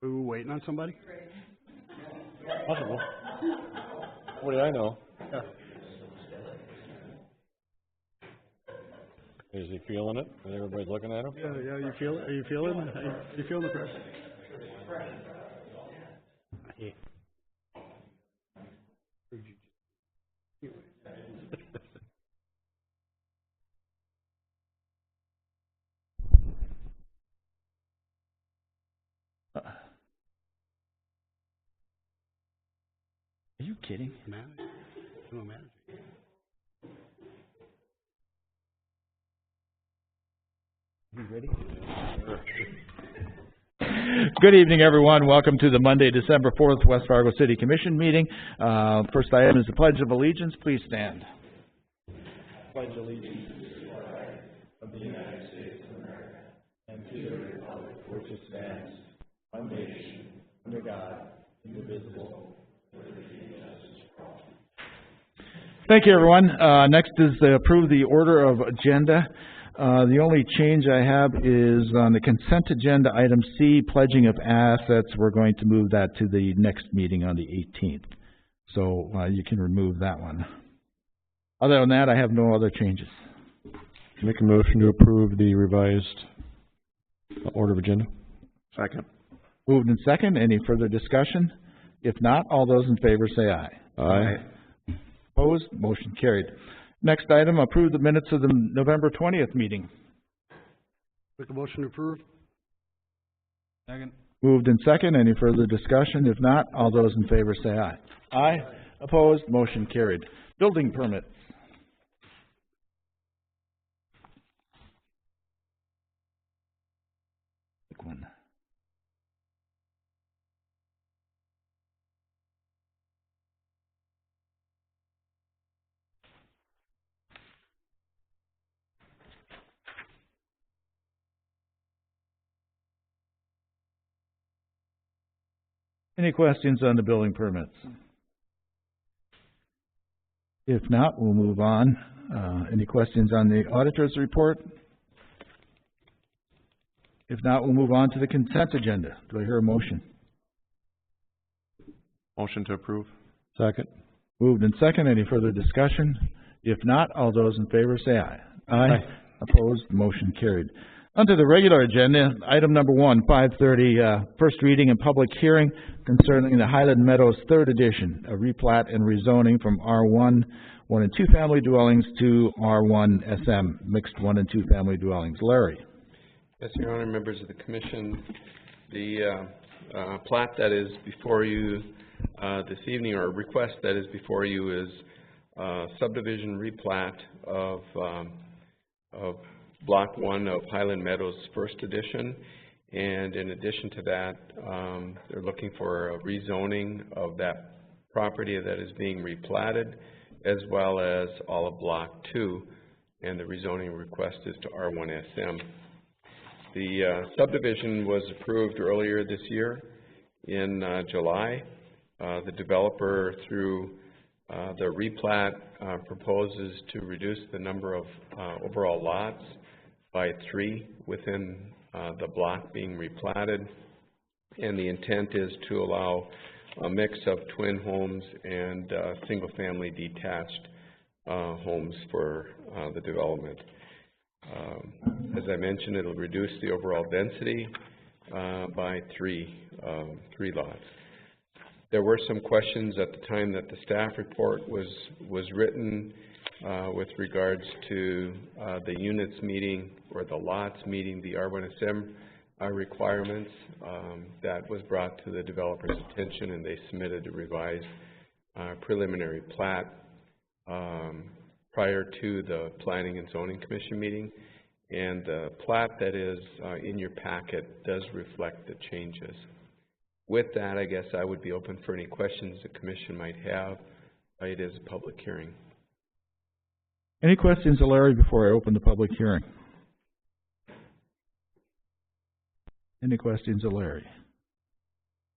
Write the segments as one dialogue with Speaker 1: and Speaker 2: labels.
Speaker 1: Are we waiting on somebody?
Speaker 2: Possible. What do I know?
Speaker 1: Yeah.
Speaker 2: Is he feeling it? Is everybody looking at him?
Speaker 1: Yeah, you feel it? Are you feeling it? Are you feeling the pressure? Yeah.
Speaker 3: Are you kidding?
Speaker 1: Manager. I'm a manager.
Speaker 3: You ready? Good evening, everyone. Welcome to the Monday, December 4th, West Fargo City Commission meeting. First item is the Pledge of Allegiance. Please stand. Pledge allegiance of the United States of America and to the republic for which it stands, one nation, under God, indivisible, with liberty and justice for all. Thank you, everyone. Next is to approve the order of agenda. The only change I have is on the consent agenda, item C, pledging of assets. We're going to move that to the next meeting on the 18th. So you can remove that one. Other than that, I have no other changes.
Speaker 2: Make a motion to approve the revised order of agenda.
Speaker 1: Second.
Speaker 3: Moved and second. Any further discussion? If not, all those in favor say aye.
Speaker 2: Aye.
Speaker 3: Opposed? Motion carried. Next item, approve the minutes of the November 20th meeting.
Speaker 1: Make a motion to approve.
Speaker 3: Second. Moved and second. Any further discussion? If not, all those in favor say aye. Aye. Opposed? Motion carried. Building permits. Pick one. Any questions on the building permits? If not, we'll move on. Any questions on the auditor's report? If not, we'll move on to the consent agenda. Do I hear a motion?
Speaker 2: Motion to approve. Second.
Speaker 3: Moved and second. Any further discussion? If not, all those in favor say aye. Aye. Opposed? Motion carried. Onto the regular agenda, item number 1, 5:30, first reading and public hearing concerning the Highland Meadows 3rd edition, a replat and rezoning from R1, 1 and 2 family dwellings to R1 SM, mixed 1 and 2 family dwellings. Larry.
Speaker 4: Yes, Your Honor, members of the Commission, the plat that is before you this evening, or request that is before you, is subdivision replat of Block 1 of Highland Meadows 1st Edition, and in addition to that, they're looking for a rezoning of that property that is being replatted, as well as all of Block 2, and the rezoning request is to R1 SM. The subdivision was approved earlier this year in July. The developer, through the replat, proposes to reduce the number of overall lots by 3 within the block being replatted, and the intent is to allow a mix of twin homes and single-family detached homes for the development. As I mentioned, it'll reduce the overall density by 3 lots. There were some questions at the time that the staff report was written with regards to the units meeting, or the lots meeting the R1SM requirements. That was brought to the developer's attention, and they submitted a revised preliminary plat prior to the Planning and Zoning Commission meeting. And the plat that is in your packet does reflect the changes. With that, I guess I would be open for any questions the Commission might have. It is a public hearing.
Speaker 3: Any questions of Larry before I open the public hearing? Any questions of Larry?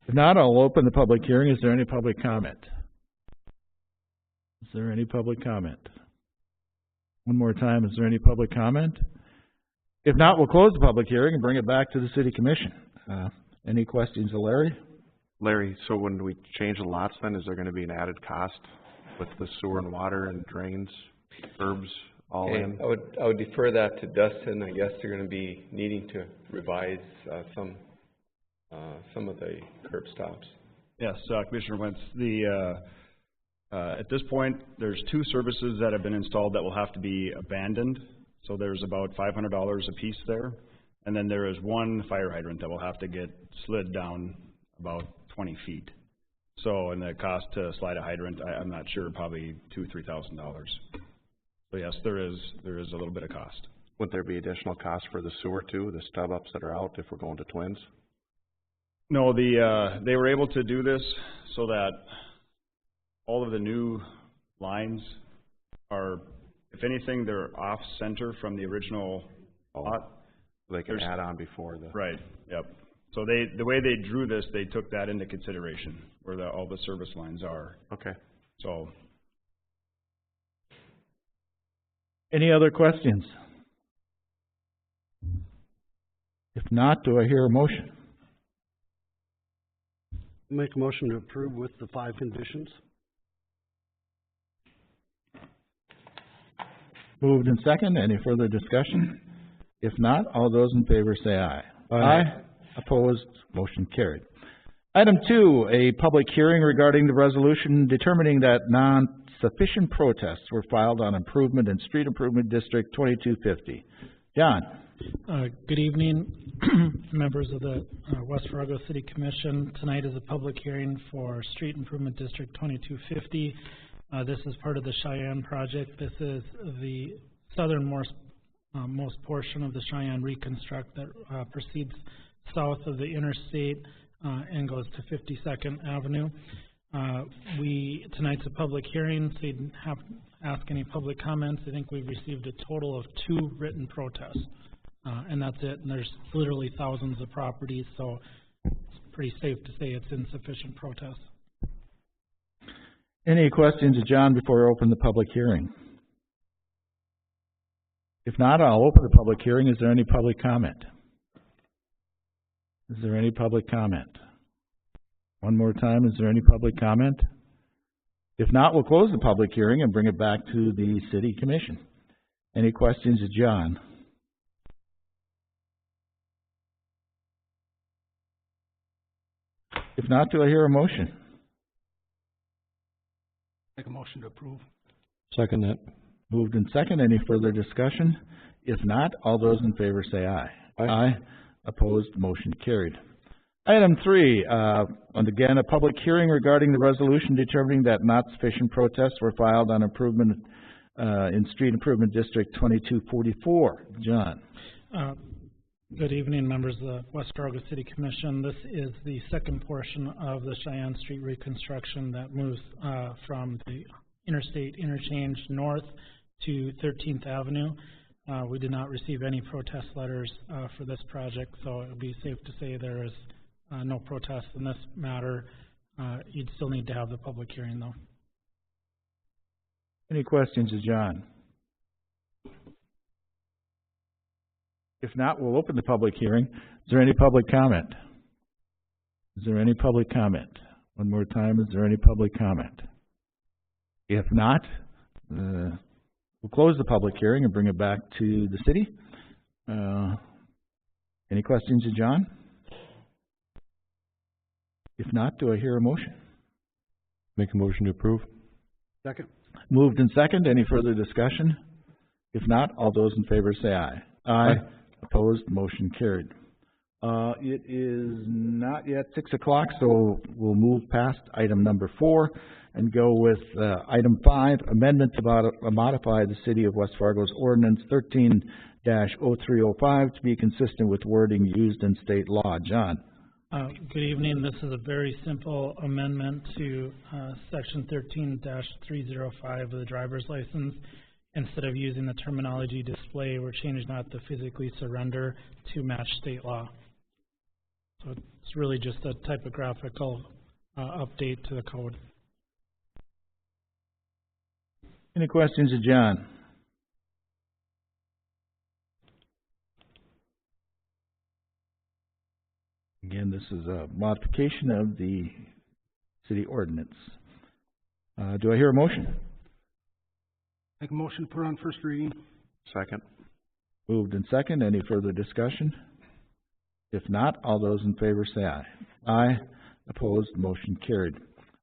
Speaker 3: If not, I'll open the public hearing. Is there any public comment? Is there any public comment? One more time, is there any public comment? If not, we'll close the public hearing and bring it back to the City Commission. Any questions of Larry?
Speaker 5: Larry, so when we change the lots then, is there gonna be an added cost with the sewer and water and drains, curbs, all
Speaker 4: Okay,
Speaker 5: in?
Speaker 4: I would defer that to Dustin. I guess they're gonna be needing to revise, some of the curb stops.
Speaker 6: Yes, Commissioner Wentz, at this point, there's 2 services that have been installed that will have to be abandoned. So there's about $500 a piece there. And then there is 1 fire hydrant that will have to get slid down about 20 feet. So, and the cost to slide a hydrant, I'm not sure, probably $2,000–3,000. So yes, there is a little bit of cost.
Speaker 5: Would there be additional costs for the sewer too, the stub ups that are out if we're going to Twins?
Speaker 6: No, they were able to do this so that all of the new lines are, if anything, they're off-center from the original lot.
Speaker 5: They can add on before the...
Speaker 6: Right, yep. So the way they drew this, they took that into consideration, where all the service lines are.
Speaker 5: Okay.
Speaker 6: So.
Speaker 3: Any other questions? If not, do I hear a motion?
Speaker 1: Make a motion to approve with the 5 conditions.
Speaker 3: Moved and second. Any further discussion? If not, all those in favor say aye. Aye. Opposed? Motion carried. Item 2, a public hearing regarding the resolution determining that non-sufficient protests were filed on improvement in Street Improvement District 2250. John?
Speaker 7: Good evening, members of the West Fargo City Commission. Tonight is a public hearing for Street Improvement District 2250. This is part of the Cheyenne project. This is the southernmost most portion of the Cheyenne Reconstruct that proceeds south of the interstate and goes to 52nd Avenue. Tonight's a public hearing, so you didn't have to ask any public comments. I think we've received a total of 2 written protests, and that's it. And there's literally thousands of properties, so it's pretty safe to say it's insufficient protests.
Speaker 3: Any questions of John before I open the public hearing? If not, I'll open the public hearing. Is there any public comment? Is there any public comment? One more time, is there any public comment? If not, we'll close the public hearing and bring it back to the City Commission. Any questions of John? If not, do I hear a motion?
Speaker 1: Make a motion to approve.
Speaker 2: Second that.
Speaker 3: Moved and second. Any further discussion? If not, all those in favor say aye. Aye. Opposed? Motion carried. Item 3, and again, a public hearing regarding the resolution determining that not sufficient protests were filed on improvement in Street Improvement District 2244. John.
Speaker 7: Good evening, members of the West Fargo City Commission. This is the second portion of the Cheyenne Street reconstruction that moves from the interstate interchange north to 13th Avenue. We did not receive any protest letters for this project, so it would be safe to say there is no protest in this matter. You'd still need to have the public hearing, though.
Speaker 3: Any questions of John? If not, we'll open the public hearing. Is there any public comment? Is there any public comment? One more time, is there any public comment? If not, we'll close the public hearing and bring it back to the city. Any questions of John? If not, do I hear a motion?
Speaker 2: Make a motion to approve.
Speaker 1: Second.
Speaker 3: Moved and second. Any further discussion? If not, all those in favor say aye. Aye. Opposed? Motion carried. It is not yet 6 o'clock, so we'll move past item number 4 and go with item 5, amendment to modify the City of West Fargo's Ordinance 13-0305 to be consistent with wording used in state law. John.
Speaker 7: Good evening. This is a very simple amendment to Section 13-305 of the driver's license. Instead of using the terminology display, we're changing that to physically surrender to match state law. So it's really just a typographical update to the code.
Speaker 3: Any questions of John? Again, this is a modification of the city ordinance. Do I hear a motion?
Speaker 1: Make a motion to put on first reading.
Speaker 5: Second.
Speaker 3: Moved and second. Any further discussion? If not, all those in favor say aye. Aye. Opposed, motion carried.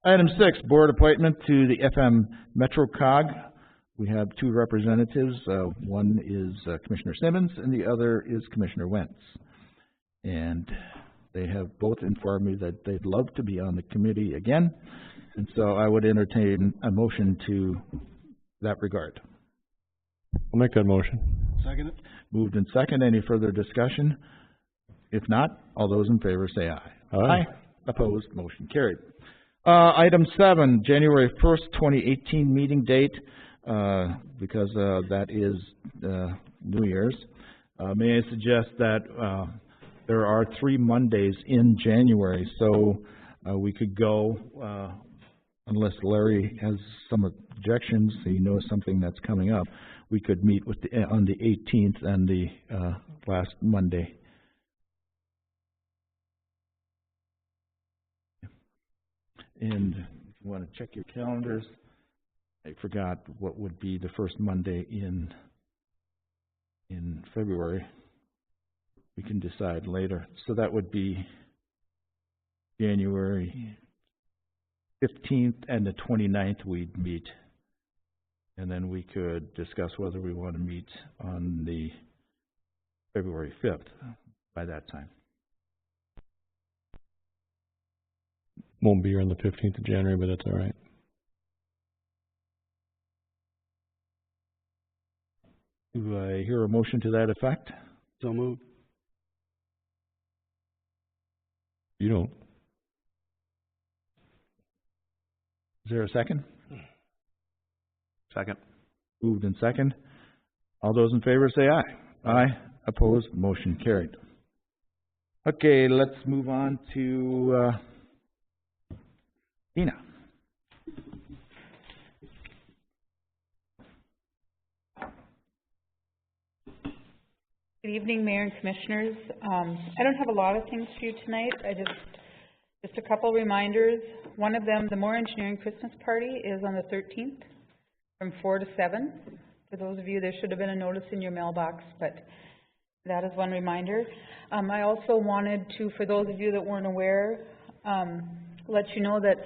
Speaker 3: Item 6, board appointment to the FM MetroCog. We have two representatives. One is Commissioner Simmons and the other is Commissioner Wentz. And they have both informed me that they'd love to be on the committee again. And so I would entertain a motion to that regard.
Speaker 2: I'll make that motion.
Speaker 1: Second it.
Speaker 3: Moved and second. Any further discussion? If not, all those in favor say aye.
Speaker 2: Aye.
Speaker 3: Opposed, motion carried. Item 7, January 1st, 2018 meeting date, because that is New Year's. May I suggest that there are 3 Mondays in January, so we could go, unless Larry has some objections, he knows something that's coming up, we could meet with on the 18th and the last Monday. And if you want to check your calendars, I forgot what would be the first Monday in February. We can decide later. So that would be January 15th and the 29th we'd meet. And then we could discuss whether we want to meet on the February 5th by that time.
Speaker 2: Won't be here on the 15th of January, but that's all right.
Speaker 3: Do I hear a motion to that effect?
Speaker 1: So moved.
Speaker 2: You don't.
Speaker 3: Is there a second?
Speaker 5: Second.
Speaker 3: Moved and second. All those in favor say aye. Aye. Opposed, motion carried. Okay, let's move on to Dina.
Speaker 8: Good evening, Mayor and Commissioners. I don't have a lot of things for you tonight. Just a couple reminders. One of them, the Moore Engineering Christmas Party is on the 13th from 4 to 7. For those of you, there should have been a notice in your mailbox, but that is one reminder. I also wanted to, for those of you that weren't aware, let you know that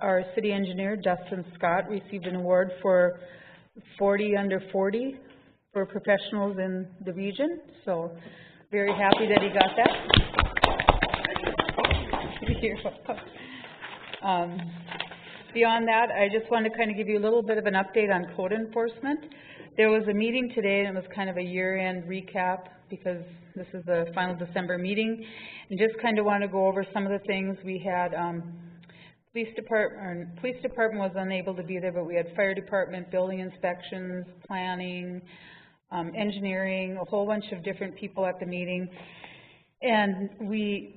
Speaker 8: our city engineer, Dustin Scott, received an award for 40 under 40 for professionals in the region. So very happy that he got that. You're welcome. Beyond that, I just wanted to kind of give you a little bit of an update on code enforcement. There was a meeting today, and it was kind of a year-end recap because this is the final December meeting, and just kind of want to go over some of the things we had. Police department was unable to be there, but we had fire department, building inspections, planning, engineering, a whole bunch of different people at the meeting. And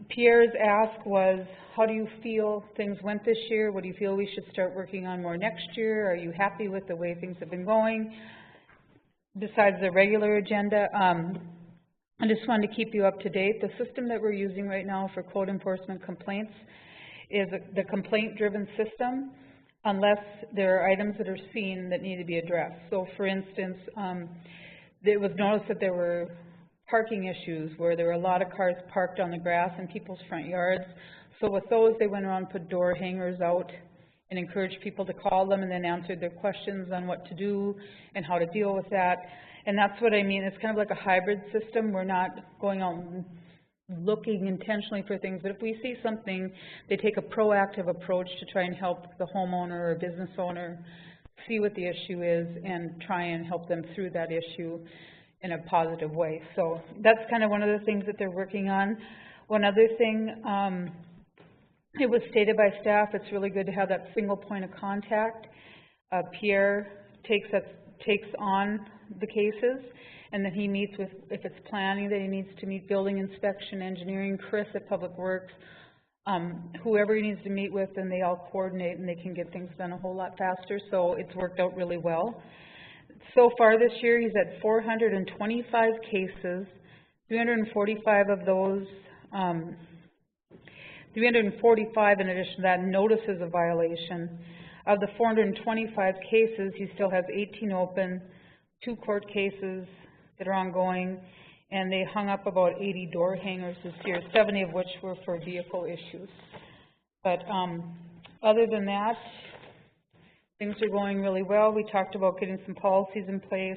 Speaker 8: Pierre's ask was, how do you feel things went this year? What do you feel we should start working on more next year? Are you happy with the way things have been going? Besides the regular agenda, I just wanted to keep you up to date. The system that we're using right now for code enforcement complaints is the complaint-driven system, unless there are items that are seen that need to be addressed. So, for instance, it was noticed that there were parking issues where there were a lot of cars parked on the grass in people's front yards. So with those, they went around and put door hangers out and encouraged people to call them, and then answered their questions on what to do and how to deal with that. And that's what I mean. It's kind of like a hybrid system. We're not going out and looking intentionally for things, but if we see something, they take a proactive approach to try and help the homeowner or business owner see what the issue is and try and help them through that issue in a positive way. So that's kind of one of the things that they're working on. One other thing, it was stated by staff, it's really good to have that single point of contact. Pierre takes on the cases, and then he meets with, if it's planning, that he needs to meet building inspection, engineering, Chris at Public Works, whoever he needs to meet with, and they all coordinate and they can get things done a whole lot faster. So it's worked out really well. So far this year, he's at 425 cases. 345 of those 345 in addition to that notices of violation. Of the 425 cases, he still has 18 open, 2 court cases that are ongoing, and they hung up about 80 door hangers this year, 70 of which were for vehicle issues. But other than that, things are going really well. We talked about getting some policies in place,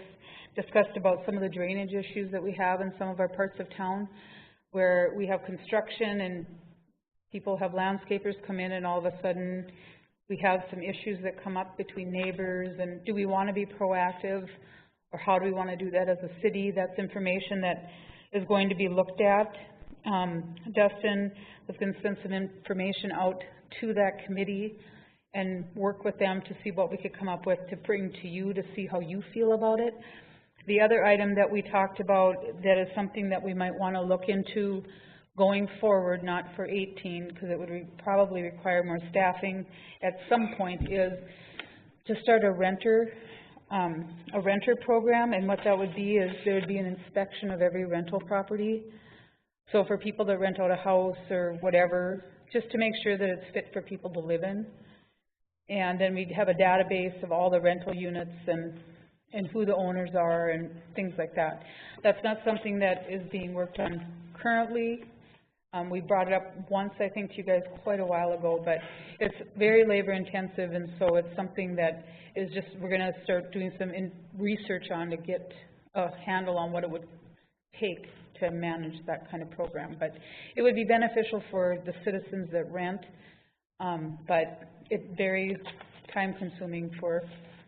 Speaker 8: discussed about some of the drainage issues that we have in some of our parts of town, where we have construction and people have landscapers come in and all of a sudden we have some issues that come up between neighbors, and do we want to be proactive, or how do we want to do that as a city? That's information that is going to be looked at. Dustin was going to send some information out to that committee and work with them to see what we could come up with to bring to you to see how you feel about it. The other item that we talked about that is something that we might want to look into going forward, not for 18, because it would probably require more staffing at some point, is to start a renter program. And what that would be is there would be an inspection of every rental property. So for people that rent out a house or whatever, just to make sure that it's fit for people to live in. And then we'd have a database of all the rental units and who the owners are and things like that. That's not something that is being worked on currently. We brought it up once, I think, to you guys quite a while ago, but it's very labor intensive, and so it's something that is just, we're going to start doing some research on to get a handle on what it would take to manage that kind of program. But it would be beneficial for the citizens that rent, but it's very time consuming for...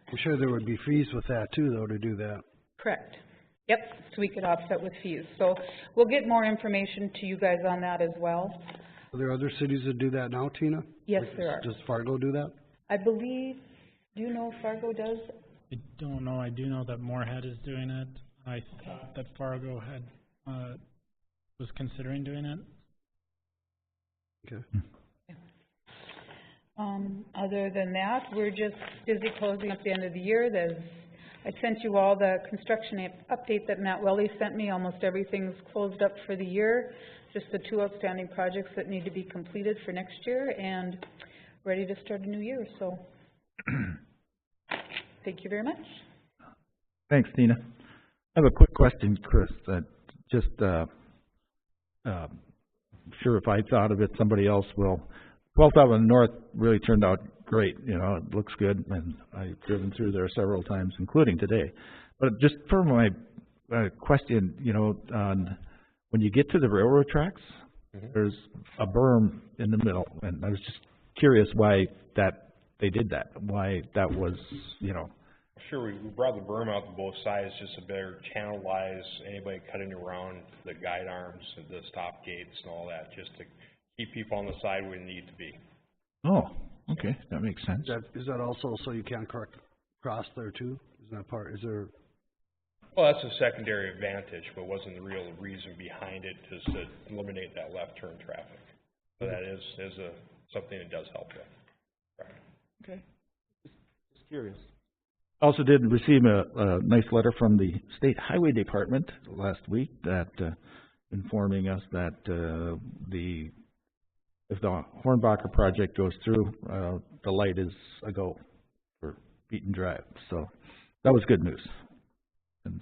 Speaker 1: I'm sure there would be fees with that too, though, to do that.
Speaker 8: Correct. Yep, so we could offset with fees. So we'll get more information to you guys on that as well.
Speaker 1: Are there other cities that do that now, Tina?
Speaker 8: Yes, there are.
Speaker 1: Does Fargo do that?
Speaker 8: I believe, do you know if Fargo does?
Speaker 7: I don't know. I do know that Moorhead is doing it. I thought that Fargo had, was considering doing it.
Speaker 1: Okay.
Speaker 8: Other than that, we're just busy closing up the end of the year. I sent you all the construction update that Matt Welly sent me. Almost everything's closed up for the year. Just the 2 outstanding projects that need to be completed for next year and ready to start a new year. So thank you very much.
Speaker 3: Thanks, Tina. I have a quick question, Chris, that just, sure if I thought of it, somebody else will. 12th Avenue North really turned out great. You know, it looks good, and I've driven through there several times, including today. But just for my question, you know, on when you get to the railroad tracks, there's a berm in the middle, and I was just curious why they did that, why that was, you know.
Speaker 9: Sure, we brought the berm out to both sides just to better channelize anybody cutting around the guide arms and the stop gates and all that, just to keep people on the side where they need to be.
Speaker 3: Oh, okay, that makes sense.
Speaker 1: Is that also so you can't cross there too? Is that part? Is there?
Speaker 9: Well, that's a secondary advantage, but wasn't the real reason behind it, just to eliminate that left turn traffic. So that is something that does help with. Right.
Speaker 3: Okay, just curious. Also did receive a nice letter from the State Highway Department last week that informing us that if the Hornbacher project goes through, the light is a go for Beaton Drive. So that was good news. And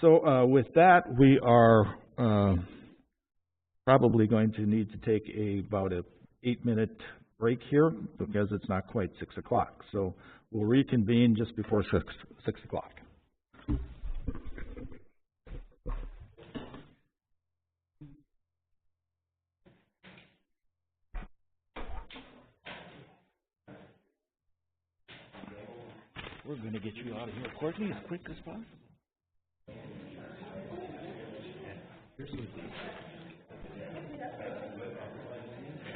Speaker 3: so with that, we are probably going to need to take about a 8-minute break here because it's not quite 6 o'clock. So we'll reconvene just before 6 o'clock. We're going to get you out of here, Courtney, as quick as possible.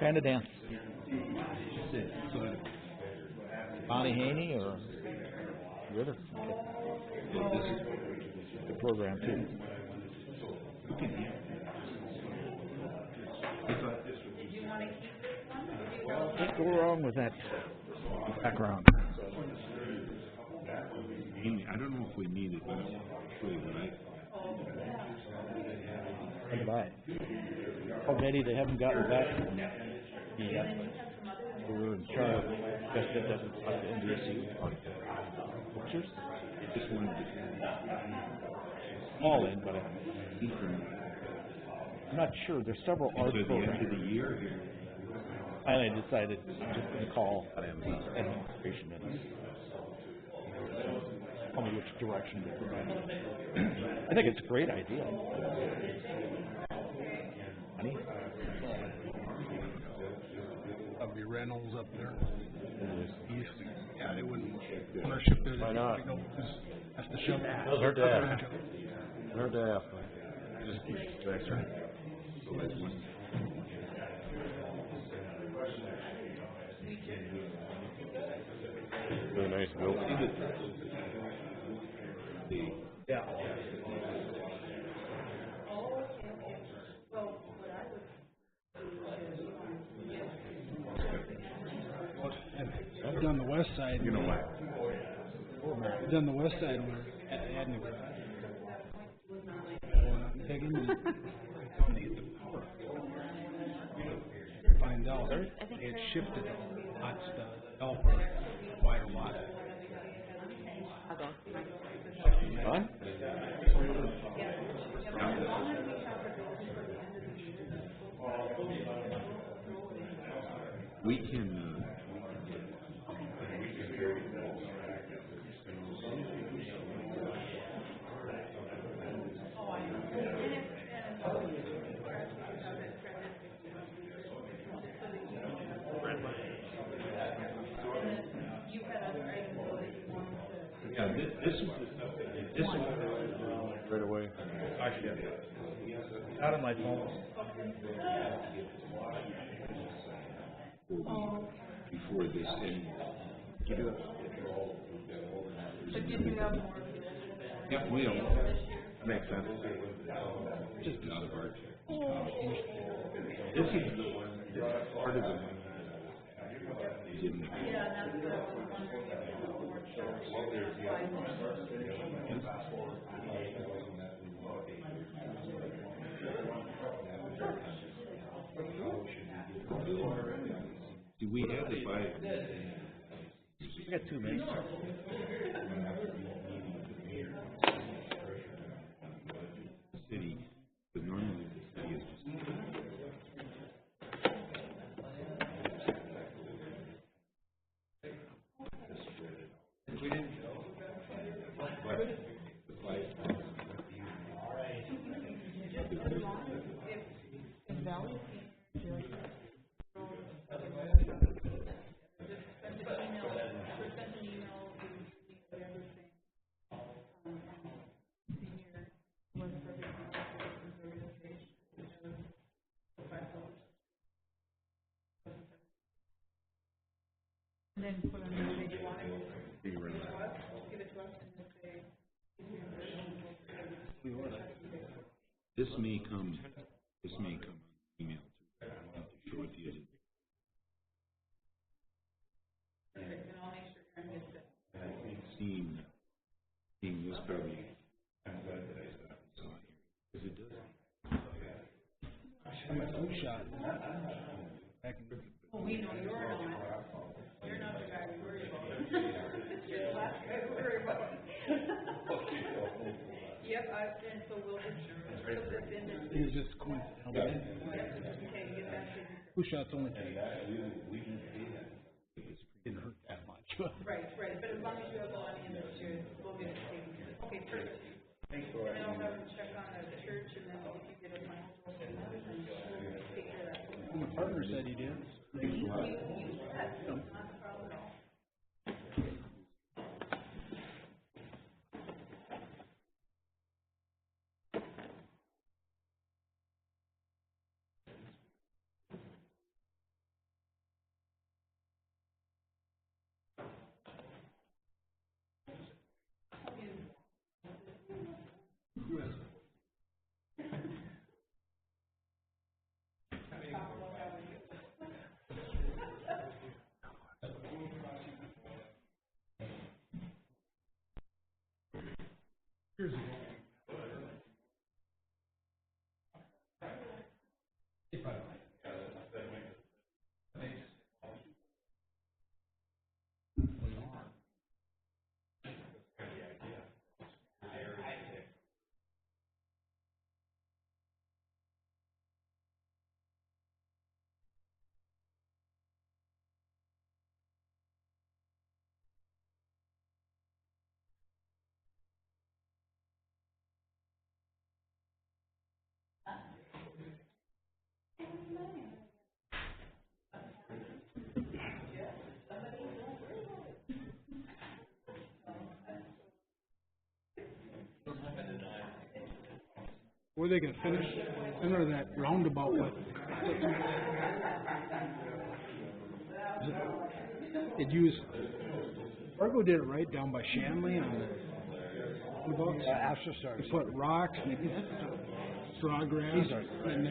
Speaker 3: Kind of dance. Bonnie Haney or Ritter? This is the program too. Can't go wrong with that background.
Speaker 10: I don't know if we need it, right?
Speaker 3: Think about how many they haven't gotten back yet. We're in charge. Guess that doesn't talk to NDSU. Pictures? Just one. All in, but I'm not sure. There's several art programs. End of the year. Finally decided just to call administration and tell me which direction to go. I think it's a great idea. Honey?
Speaker 1: Of your rentals up there. East. Yeah, they wouldn't ownership there.
Speaker 2: Why not?
Speaker 1: That's the shove.
Speaker 2: Those are daft. They're daft. That's right. Really nice build.
Speaker 3: Yeah.
Speaker 1: I've done the west side.
Speaker 2: You know what?
Speaker 1: I've done the west side where adding the taking the power. Find out they had shifted lots to Alpha wider lot.
Speaker 2: Huh?
Speaker 10: We can, yeah, this is
Speaker 2: Right away.
Speaker 3: Out of my phone.
Speaker 10: before this thing.
Speaker 2: You do it.
Speaker 10: Yep, will. That makes sense. Just out of our this is the one that's part of the money is in the do we have the buy?
Speaker 3: We got 2 minutes.
Speaker 10: City, but normally the city is just. This may come on email too. I'll have to show it to you. Seeing this probably. I'm glad that I saw it here because it does.
Speaker 1: I'm a two shot. Back in
Speaker 8: We know you're not. You're not the guy we worry about. You're the last guy we worry about. Yep, and so we'll just put this in and.
Speaker 1: it was just coincidental.
Speaker 8: Okay, get that thing.
Speaker 1: Two shots only. Didn't hurt that much.
Speaker 8: Right, but as long as you have the money in this year, we'll get it taken care of. Okay, perfect. And then I'll have them check on the church and then if you get a final total from them, then we'll take care of that.
Speaker 1: My partner said he did.
Speaker 8: You said, not a problem at all.
Speaker 1: Were they gonna finish center that roundabout with? It used, Fargo did it right down by Shanley on the roundabouts.
Speaker 10: After stars.
Speaker 1: They put rocks, and they put straw grass, and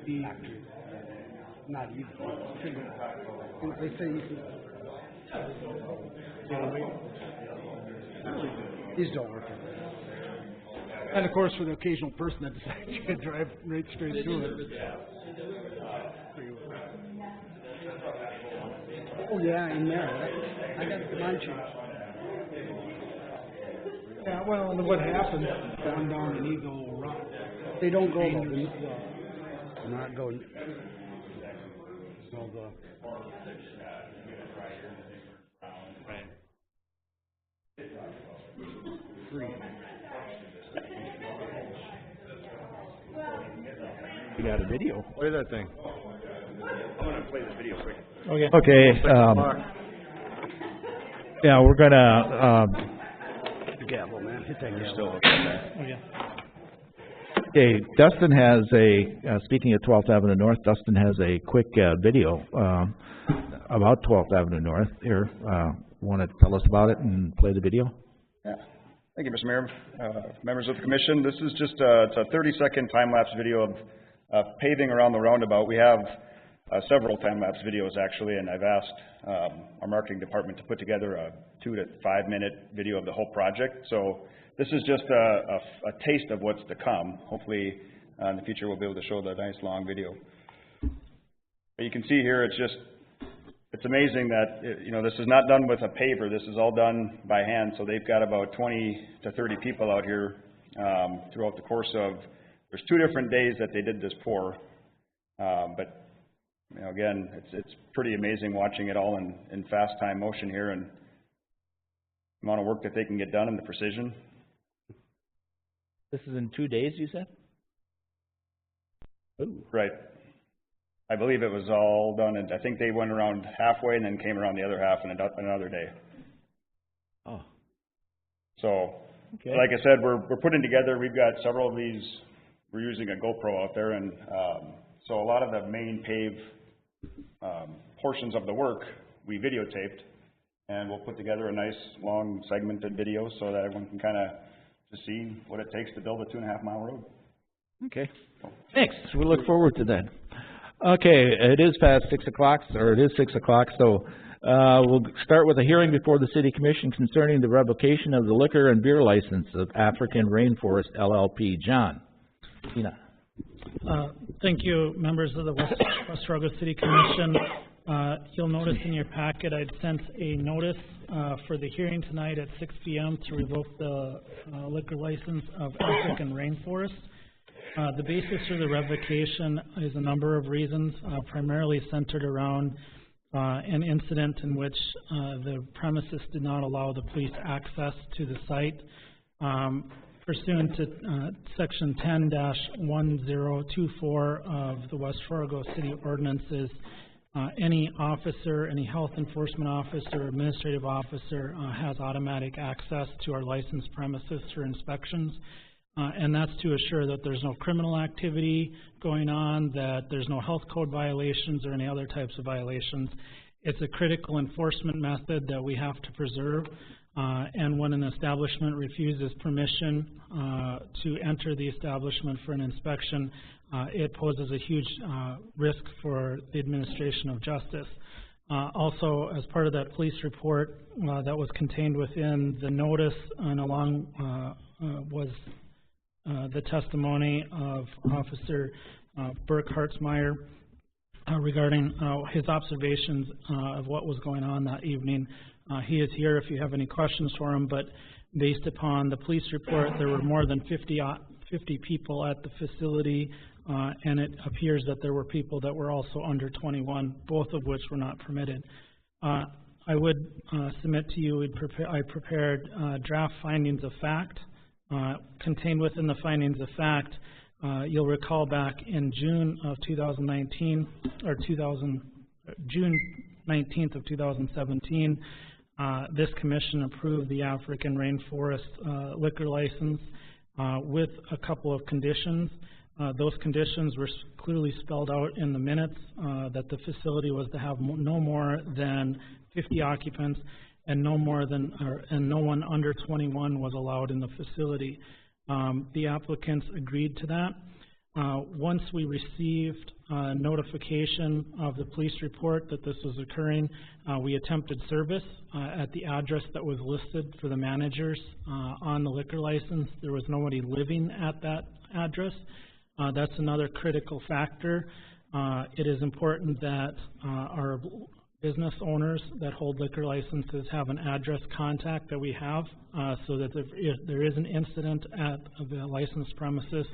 Speaker 1: they,
Speaker 10: Not even. They say you can. These don't work.
Speaker 1: and of course for the occasional person that decides to drive right straight through it.
Speaker 10: Oh, yeah, in there. I got mine changed.
Speaker 1: Yeah, well, and what happens, going down an Eagle Rock.
Speaker 10: They don't go they're not going. No, the. Free.
Speaker 3: We got a video.
Speaker 5: Play that thing.
Speaker 6: I'm gonna play the video quick.
Speaker 3: Okay, yeah, we're gonna,
Speaker 10: The gavel, man. Hit that gavel.
Speaker 6: Still
Speaker 3: okay, Dustin has speaking of 12th Avenue North, Dustin has a quick, video, about 12th Avenue North here. Want to tell us about it and play the video?
Speaker 6: Yeah. Thank you, Mr. Mayor. Members of the commission, this is just it's a 30-second time-lapse video of paving around the roundabout. We have several time-lapse videos, actually, and I've asked our marketing department to put together a 2 to 5 minute video of the whole project. So this is just a taste of what's to come. Hopefully, in the future, we'll be able to show the nice long video. But you can see here, it's amazing that, this is not done with a paver. This is all done by hand. So they've got about 20 to 30 people out here throughout the course of, there's 2 different days that they did this pour. But, again, it's pretty amazing watching it all in fast time motion here and the amount of work that they can get done and the precision.
Speaker 3: This is in 2 days, you said? Ooh.
Speaker 6: Right. I believe it was all done, and I think they went around halfway and then came around the other half in another day.
Speaker 3: Oh.
Speaker 6: So,
Speaker 3: Okay.
Speaker 6: like I said, we're putting together, we've got several of these, we're using a GoPro out there, and so a lot of the main pave portions of the work we videotaped, and we'll put together a nice long segmented video so that everyone can kind of just see what it takes to build a 2.5 mile road.
Speaker 3: Okay. Thanks. We look forward to that. Okay, it is past 6 o'clock, or it is 6 o'clock, so we'll start with a hearing before the City Commission concerning the revocation of the liquor and beer license of African Rainforest LLP. John. Tina.
Speaker 7: Thank you, members of the West Fargo City Commission. You'll notice in your packet I'd sent a notice for the hearing tonight at 6 p.m. to revoke the liquor license of African Rainforest. The basis for the revocation is a number of reasons, primarily centered around an incident in which the premises did not allow the police access to the site. Pursuant to Section 10-1024 of the West Fargo City Ordinances, any officer, any health enforcement officer, administrative officer has automatic access to our licensed premises for inspections. And that's to assure that there's no criminal activity going on, that there's no health code violations or any other types of violations. It's a critical enforcement method that we have to preserve. And when an establishment refuses permission to enter the establishment for an inspection, it poses a huge risk for the administration of justice. Also, as part of that police report that was contained within the notice and along was the testimony of Officer Burke Hartzmeyer regarding his observations of what was going on that evening. He is here if you have any questions for him, but based upon the police report, there were more than 50 people at the facility, and it appears that there were people that were also under 21, both of which were not permitted. I would submit to you, I prepared draft findings of fact. Contained within the findings of fact, you'll recall back in June of 2019, or June 19th of 2017, this commission approved the African Rainforest liquor license. with a couple of conditions. Those conditions were clearly spelled out in the minutes, that the facility was to have no more than 50 occupants and no one under 21 was allowed in the facility. The applicants agreed to that. Once we received notification of the police report that this was occurring, we attempted service at the address that was listed for the managers on the liquor license. There was nobody living at that address. That's another critical factor. It is important that our business owners that hold liquor licenses have an address contact that we have, so that if there is an incident at the licensed premises,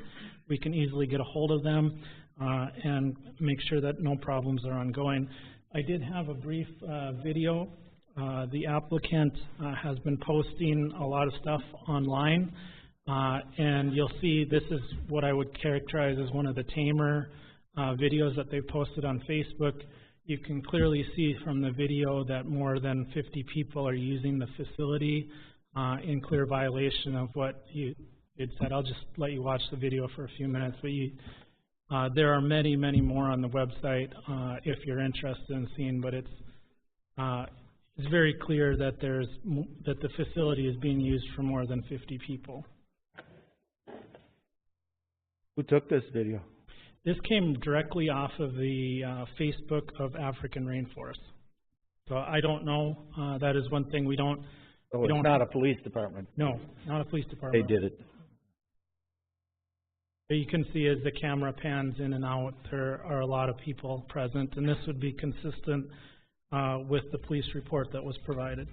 Speaker 7: we can easily get a hold of them and make sure that no problems are ongoing. I did have a brief video. The applicant has been posting a lot of stuff online, and you'll see this is what I would characterize as one of the tamer videos that they've posted on Facebook. You can clearly see from the video that more than 50 people are using the facility in clear violation of what you had said. I'll just let you watch the video for a few minutes, but there are many, many more on the website if you're interested in seeing, but it's very clear that that the facility is being used for more than 50 people.
Speaker 3: Who took this video?
Speaker 7: This came directly off of the Facebook of African Rainforest. So I don't know. That is one thing we don't.
Speaker 3: So it's not a police department.
Speaker 7: No, not a police department.
Speaker 3: They did it.
Speaker 7: But you can see as the camera pans in and out, there are a lot of people present, and this would be consistent with the police report that was provided.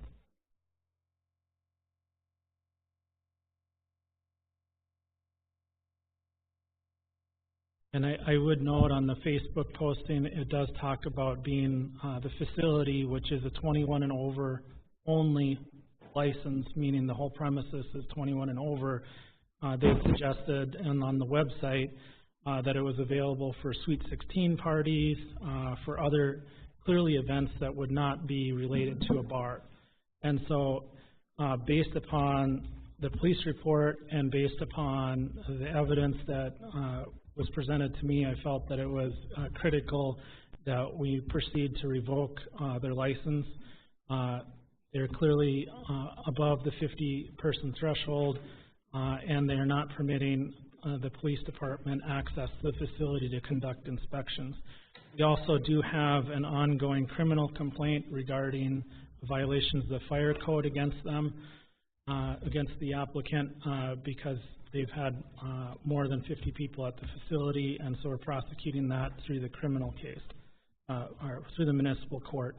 Speaker 7: And I would note on the Facebook posting, it does talk about being the facility, which is a 21 and over only license, meaning the whole premises is 21 and over. They've suggested, and on the website, that it was available for Sweet 16 parties, for other clearly events that would not be related to a bar. And so based upon the police report and based upon the evidence that was presented to me, I felt that it was critical that we proceed to revoke their license. They're clearly above the 50-person threshold, and they are not permitting the police department access to the facility to conduct inspections. We also do have an ongoing criminal complaint regarding violations of the fire code against them, against the applicant, because they've had more than 50 people at the facility, and so we're prosecuting that through the criminal case, or through the municipal court.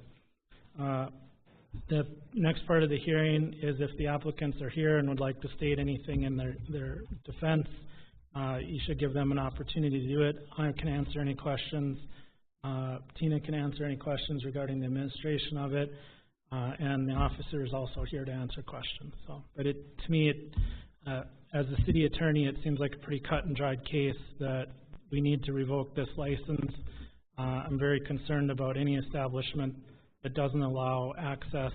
Speaker 7: The next part of the hearing is if the applicants are here and would like to state anything in their defense, you should give them an opportunity to do it. I can answer any questions. Tina can answer any questions regarding the administration of it, and the officer is also here to answer questions. So, but to me, as the city attorney, it seems like a pretty cut and dried case that we need to revoke this license. I'm very concerned about any establishment that doesn't allow access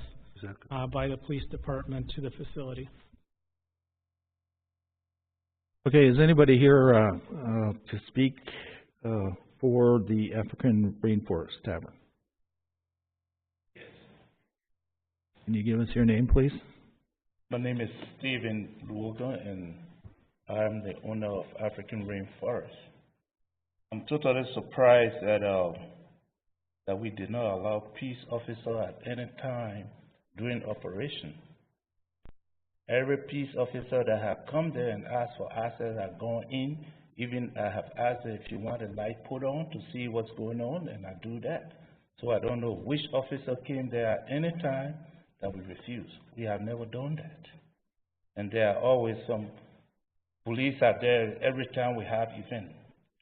Speaker 7: by the police department to the facility.
Speaker 3: Okay, is anybody here to speak for the African Rainforest Tavern? Can you give us your name, please?
Speaker 11: My name is Stephen Luoga, and I'm the owner of African Rainforest. I'm totally surprised that we did not allow peace officer at any time during operation. Every peace officer that have come there and asked for access have gone in. Even I have asked if you want a light put on to see what's going on, and I do that. So I don't know which officer came there at any time that we refuse. We have never done that. And there are always some police out there every time we have event.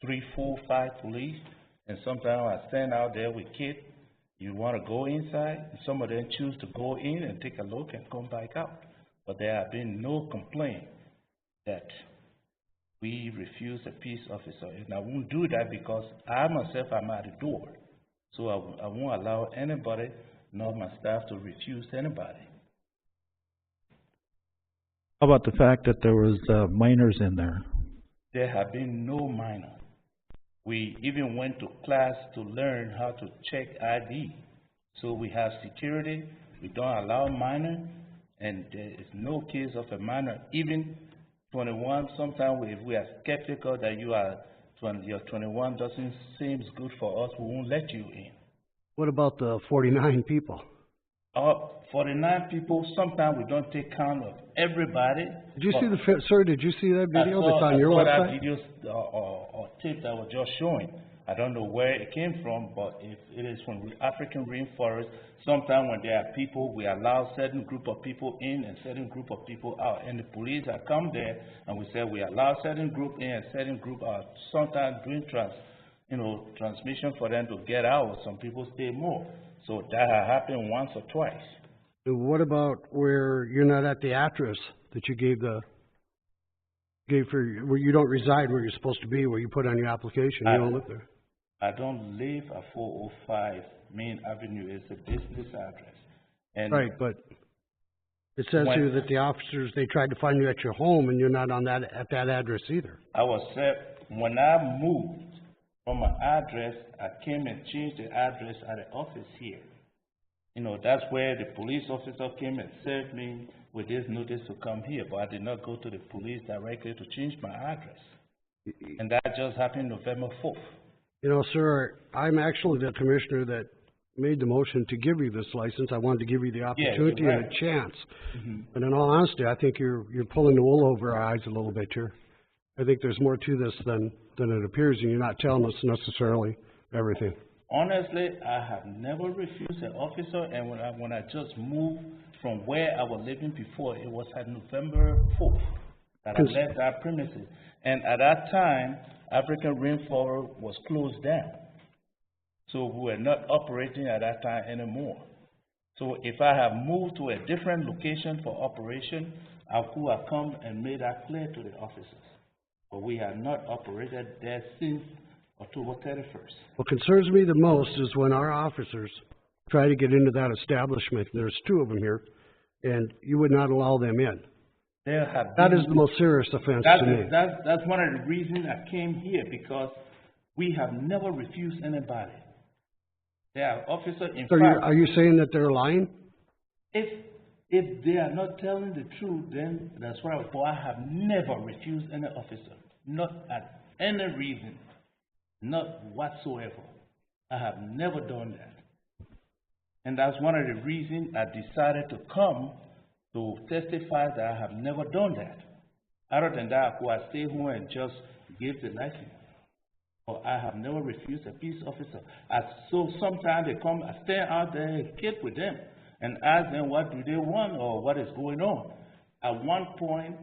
Speaker 11: 3, 4, 5 police. And sometimes I stand out there with kids. You want to go inside, and some of them choose to go in and take a look and come back out. But there have been no complaint that we refuse a peace officer. And I won't do that because I myself am at the door. So I won't allow anybody, nor my staff, to refuse anybody.
Speaker 3: How about the fact that there was, minors in there?
Speaker 11: There have been no minor. We even went to class to learn how to check ID. So we have security, we don't allow minor, and there is no case of a minor, even 21. Sometimes if we are skeptical that your 21 doesn't seem good for us, we won't let you in.
Speaker 12: What about the 49 people?
Speaker 11: 49 people, sometimes we don't take count of everybody.
Speaker 12: Did you see sir, did you see that video that's on your website?
Speaker 11: I saw that video or tape that was just showing. I don't know where it came from, but if it is from the African rainforest, sometimes when there are people, we allow certain group of people in and certain group of people out. And the police have come there and we say we allow certain group in and certain group out. Sometimes doing transmission for them to get out. Some people stay more. So that has happened once or twice.
Speaker 12: What about where you're not at the address that you gave for where you don't reside where you're supposed to be, where you put on your application? You don't live there.
Speaker 11: I don't live at 405 Main Avenue. It's a business address. And
Speaker 12: right, but it says here that the officers, they tried to find you at your home and you're not on that at that address either.
Speaker 11: I was set when I moved from my address, I came and changed the address at the office here. That's where the police officer came and served me with this notice to come here, but I did not go to the police directly to change my address. And that just happened November 4th.
Speaker 12: Sir, I'm actually the commissioner that made the motion to give you this license. I wanted to give you the opportunity and a chance. But in all honesty, I think you're pulling the wool over our eyes a little bit here. I think there's more to this than it appears, and you're not telling us necessarily everything.
Speaker 11: Honestly, I have never refused an officer, and when I just moved from where I was living before, it was at November 4th that I left that premises. And at that time, African Rainforest was closed down. So we were not operating at that time anymore. So if I have moved to a different location for operation, I could have come and made that clear to the officers. But we have not operated there since October 31st.
Speaker 12: What concerns me the most is when our officers try to get into that establishment. There's two of them here, and you would not allow them in. That is the most serious offense to me.
Speaker 11: That's one of the reasons I came here, because we have never refused anybody. There are officers in fact.
Speaker 12: Are you saying that they're lying?
Speaker 11: If they are not telling the truth, then that's why I have never refused any officer, not at any reason, not whatsoever. I have never done that. And that's one of the reasons I decided to come to testify that I have never done that. Other than that, I could stay home and just give the license. But I have never refused a peace officer. So sometimes they come, I stand out there and kid with them and ask them what do they want or what is going on. At one point,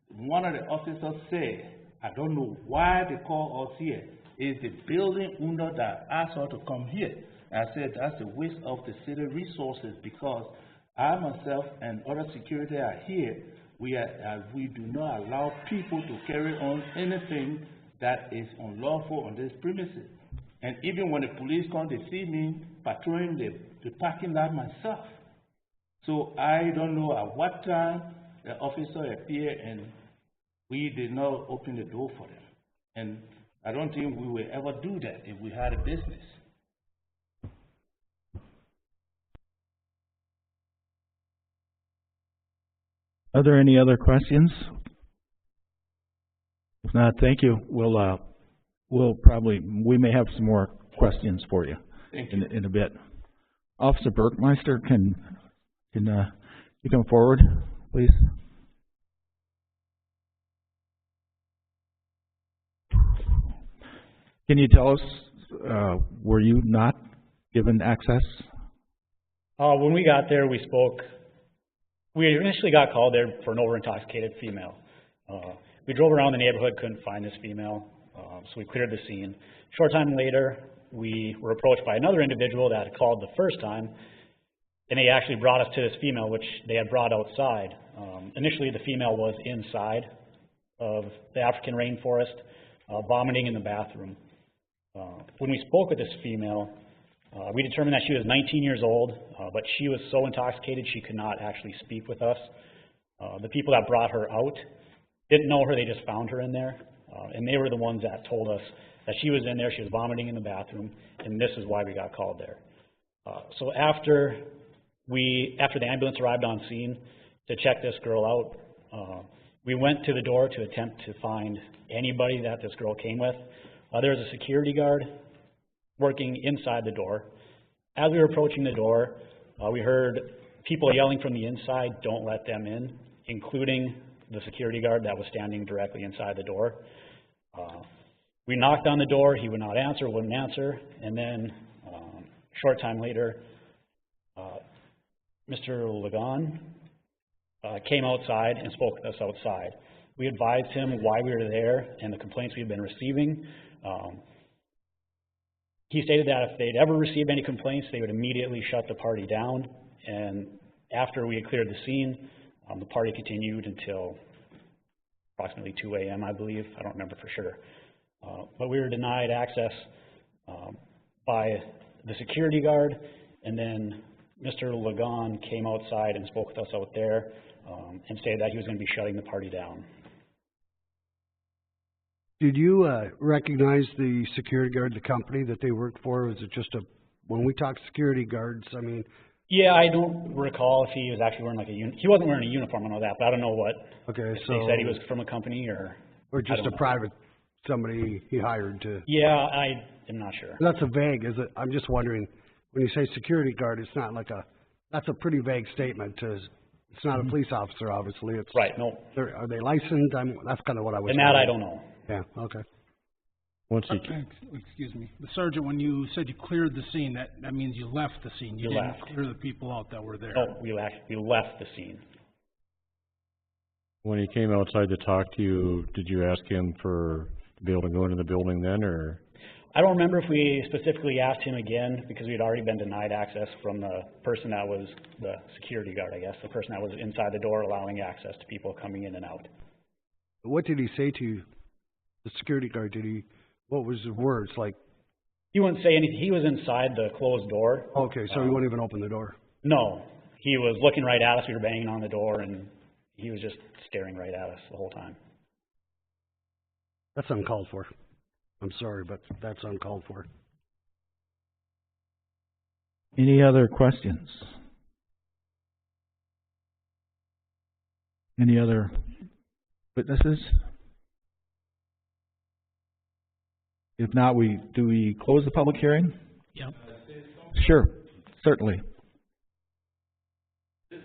Speaker 11: one of the officers said, I don't know why they call us here. It's the building owner that asked us to come here. And I said, that's a waste of the city resources, because I myself and other security are here. We do not allow people to carry on anything that is unlawful on this premises. And even when the police come, they see me patrolling the parking lot myself. So I don't know at what time the officer appeared, and we did not open the door for them. And I don't think we will ever do that if we had a business.
Speaker 3: Are there any other questions? If not, thank you. We may have some more questions for you in a bit. Officer Bergmeister, can you come forward, please? Can you tell us, were you not given access?
Speaker 13: When we got there, we spoke. We initially got called there for an over-intoxicated female. We drove around the neighborhood, couldn't find this female, so we cleared the scene. Short time later, we were approached by another individual that had called the first time, and they actually brought us to this female, which they had brought outside. Initially, the female was inside of the African rainforest, vomiting in the bathroom. When we spoke with this female, we determined that she was 19 years old, but she was so intoxicated she could not actually speak with us. The people that brought her out didn't know her, they just found her in there. And they were the ones that told us that she was in there, she was vomiting in the bathroom, and this is why we got called there. So after the ambulance arrived on scene to check this girl out, we went to the door to attempt to find anybody that this girl came with. There was a security guard working inside the door. As we were approaching the door, we heard people yelling from the inside, "Don't let them in," including the security guard that was standing directly inside the door. We knocked on the door, he would not answer, wouldn't answer, and then a short time later, Mr. Lagon came outside and spoke with us outside. We advised him why we were there and the complaints we've been receiving. He stated that if they'd ever received any complaints, they would immediately shut the party down, and after we had cleared the scene, the party continued until approximately 2 a.m., I believe. I don't remember for sure. But we were denied access by the security guard, and then Mr. Lagon came outside and spoke with us out there and stated that he was going to be shutting the party down.
Speaker 12: Did you recognize the security guard, the company that they worked for? Was it just when we talk security guards, I mean...
Speaker 13: Yeah, I don't recall if he was actually wearing like he wasn't wearing a uniform, I know that, but I don't know what.
Speaker 12: Okay,
Speaker 13: if
Speaker 12: so...
Speaker 13: they said he was from a company or
Speaker 12: just a private, somebody he hired to...
Speaker 13: Yeah, I am not sure.
Speaker 12: That's a vague, is it? I'm just wondering, when you say security guard, it's not like that's a pretty vague statement. It's not a police officer, obviously. It's
Speaker 13: right, no.
Speaker 12: Are they licensed? That's kind of what I was...
Speaker 13: And that I don't know.
Speaker 12: Yeah, okay.
Speaker 1: Excuse me. The sergeant, when you said you cleared the scene, that means you left the scene. You didn't clear the people out that were there.
Speaker 13: No, we left the scene.
Speaker 2: When he came outside to talk to you, did you ask him to be able to go into the building then, or?
Speaker 13: I don't remember if we specifically asked him again, because we had already been denied access from the person that was the security guard, I guess, the person that was inside the door allowing access to people coming in and out.
Speaker 12: What did he say to you, the security guard? What was his words like?
Speaker 13: He wouldn't say anything. He was inside the closed door.
Speaker 12: Okay, so he wouldn't even open the door.
Speaker 13: No, he was looking right at us. We were banging on the door, and he was just staring right at us the whole time.
Speaker 12: That's uncalled for. I'm sorry, but that's uncalled for.
Speaker 3: Any other questions? Any other witnesses? If not, do we close the public hearing?
Speaker 7: Yep.
Speaker 3: Sure, certainly.
Speaker 11: This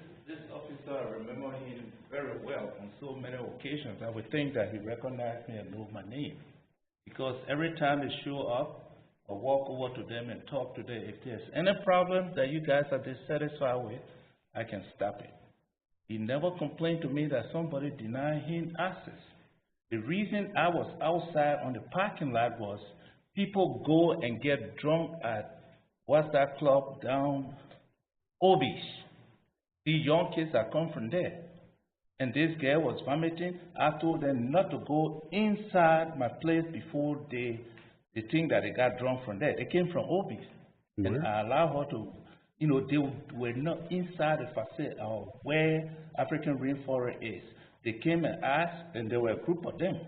Speaker 11: officer, I remember him very well on so many occasions. I would think that he recognized me and knew my name. Because every time they show up, I walk over to them and talk to them. If there's any problem that you guys are dissatisfied with, I can stop it. He never complained to me that somebody denied him access. The reason I was outside on the parking lot was people go and get drunk at, what's that club down, Obi's. The young kids that come from there. And this girl was vomiting. I told them not to go inside my place before they think that they got drunk from there. They came from Obi's. Mm-hmm. And I allowed her to, they were not inside the facility where African Rainforest is. They came and asked, and there were a group of them.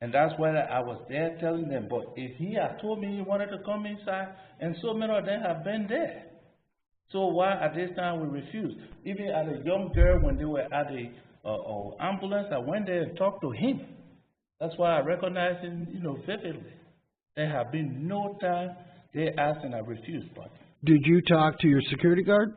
Speaker 11: And that's why I was there telling them. But if he had told me he wanted to come inside, and so many of them have been there. So why at this time we refused? Even as a young girl, when they were at the ambulance, I went there and talked to him. That's why I recognize him, vividly. There have been no time they asked and I refused. But
Speaker 12: did you talk to your security guard?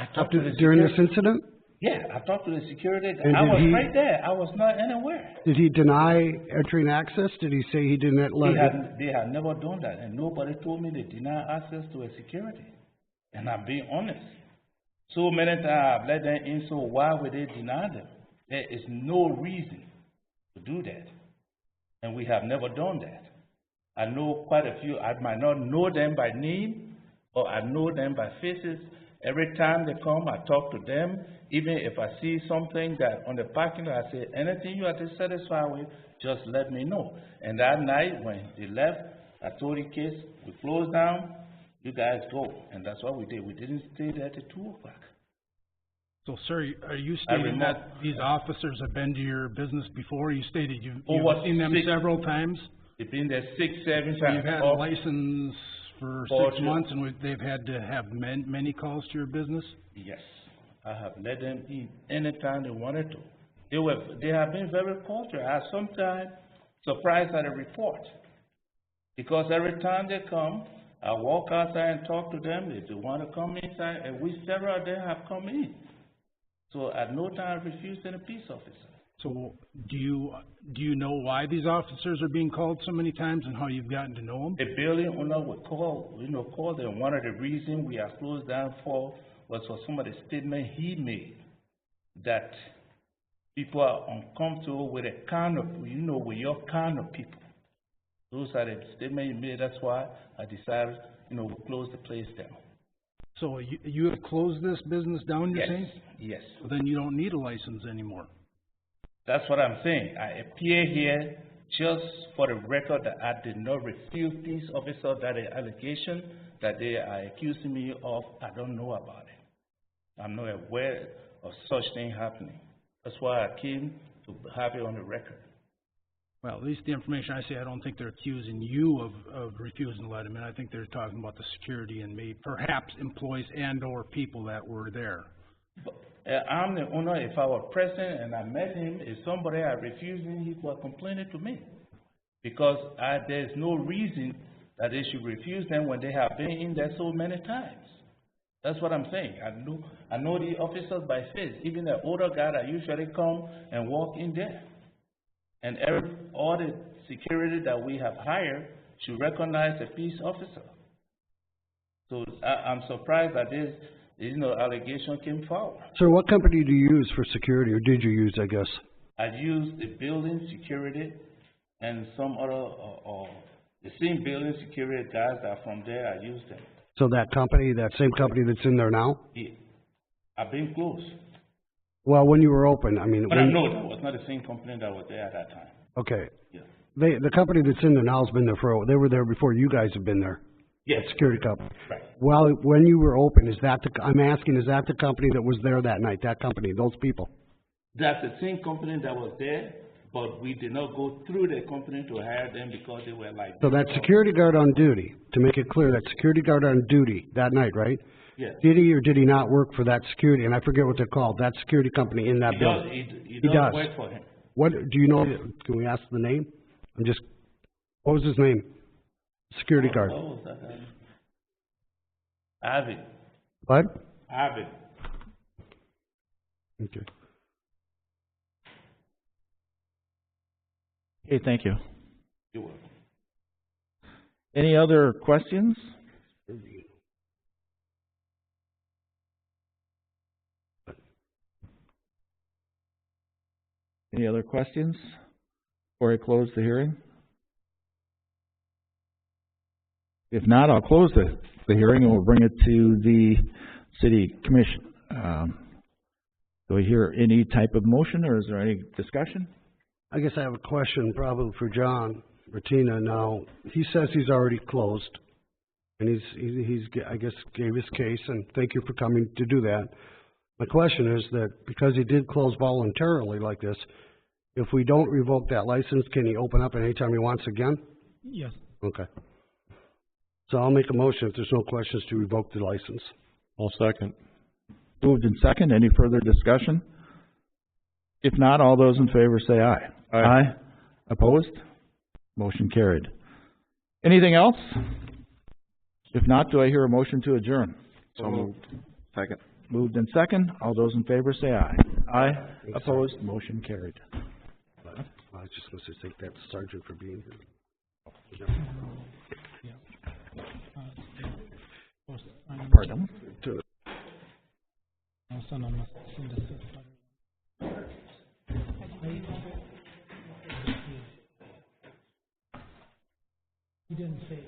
Speaker 11: I talked to the
Speaker 12: during this incident?
Speaker 11: Yeah, I talked to the security guard. I was right there. I was not anywhere.
Speaker 12: Did he deny entering access? Did he say he didn't let
Speaker 11: They had never done that, and nobody told me they deny access to a security. And I'm being honest. So many times I've let them in, so why would they deny them? There is no reason to do that. And we have never done that. I know quite a few. I might not know them by name, or I know them by faces. Every time they come, I talk to them. Even if I see something that on the parking lot, I say, anything you are dissatisfied with, just let me know. And that night when they left, I told the kids, we closed down, you guys go. And that's what we did. We didn't stay there till 2 o'clock.
Speaker 1: So, sir, are you stating that these officers have been to your business before? You stated you've seen them several times?
Speaker 11: They've been there 6, 7
Speaker 1: So
Speaker 11: times.
Speaker 1: you've had a license for 6 months, and they've had to have many calls to your business?
Speaker 11: Yes, I have let them in anytime they wanted to. They have been very cordial. I sometimes surprised at a report, because every time they come, I walk outside and talk to them. If they want to come inside, and several of them have come in. So at no time I refused any peace officer.
Speaker 1: So do you know why these officers are being called so many times and how you've gotten to know them?
Speaker 11: The building owner would call them. One of the reasons we are closed down for was for some of the statement he made that people are uncomfortable with a kind of, with your kind of people. Those are the statements he made. That's why I decided, we close the place down.
Speaker 1: So you have closed this business down, you're saying?
Speaker 11: Yes.
Speaker 1: Well, then you don't need a license anymore.
Speaker 11: That's what I'm saying. I appear here just for the record that I did not refuse peace officer that the allegation that they are accusing me of, I don't know about it. I'm not aware of such thing happening. That's why I came to have it on the record.
Speaker 1: Well, at least the information I see, I don't think they're accusing you of refusing to let them in. I think they're talking about the security and maybe perhaps employees and or people that were there.
Speaker 11: But, I'm the owner. If I were present and I met him, if somebody had refused him, he was complaining to me. Because there's no reason that they should refuse them when they have been in there so many times. That's what I'm saying. I know the officers by face, even the older guy that usually come and walk in there. And all the security that we have hired should recognize a peace officer. So I'm surprised that this allegation came forward.
Speaker 12: Sir, what company do you use for security, or did you use, I guess?
Speaker 11: I used the building security and some other, the same building security guys that are from there, I used them.
Speaker 12: So that company, that same company that's in there now?
Speaker 11: Yeah. I've been close.
Speaker 12: Well, when you were open, I mean...
Speaker 11: But I know that was not the same company that was there at that time.
Speaker 12: Okay.
Speaker 11: Yeah.
Speaker 12: The company that's in there now has been there they were there before you guys have been there.
Speaker 11: Yes.
Speaker 12: That security company.
Speaker 11: Right.
Speaker 12: Well, when you were open, I'm asking, is that the company that was there that night, that company, those people?
Speaker 11: That's the same company that was there, but we did not go through the company to hire them because they were like...
Speaker 12: So that security guard on duty, to make it clear, that security guard on duty that night, right?
Speaker 11: Yes.
Speaker 12: Did he or did he not work for that security, and I forget what they're called, that security company in that building?
Speaker 11: He does work for him.
Speaker 12: What, do you know, can we ask the name? What was his name? Security guard.
Speaker 11: What was that name? Avid.
Speaker 12: What?
Speaker 11: Avid.
Speaker 12: Okay.
Speaker 3: Okay, thank you.
Speaker 11: You're welcome.
Speaker 3: Any other questions? Any other questions before I close the hearing? If not, I'll close the hearing and we'll bring it to the City Commission. Do we hear any type of motion, or is there any discussion?
Speaker 12: I guess I have a question probably for John Martina now. He says he's already closed, and he's I guess gave his case, and thank you for coming to do that. My question is that because he did close voluntarily like this, if we don't revoke that license, can he open up anytime he wants again?
Speaker 7: Yes.
Speaker 12: Okay. So I'll make a motion if there's no questions to revoke the license.
Speaker 2: I'll second.
Speaker 3: Moved in second. Any further discussion? If not, all those in favor say aye. Aye. Opposed? Motion carried. Anything else? If not, do I hear a motion to adjourn?
Speaker 5: So moved. Second.
Speaker 3: Moved in second. All those in favor say aye. Aye. Opposed? Motion carried.
Speaker 12: I was just going to thank that sergeant for being here.
Speaker 3: Pardon?
Speaker 7: He didn't say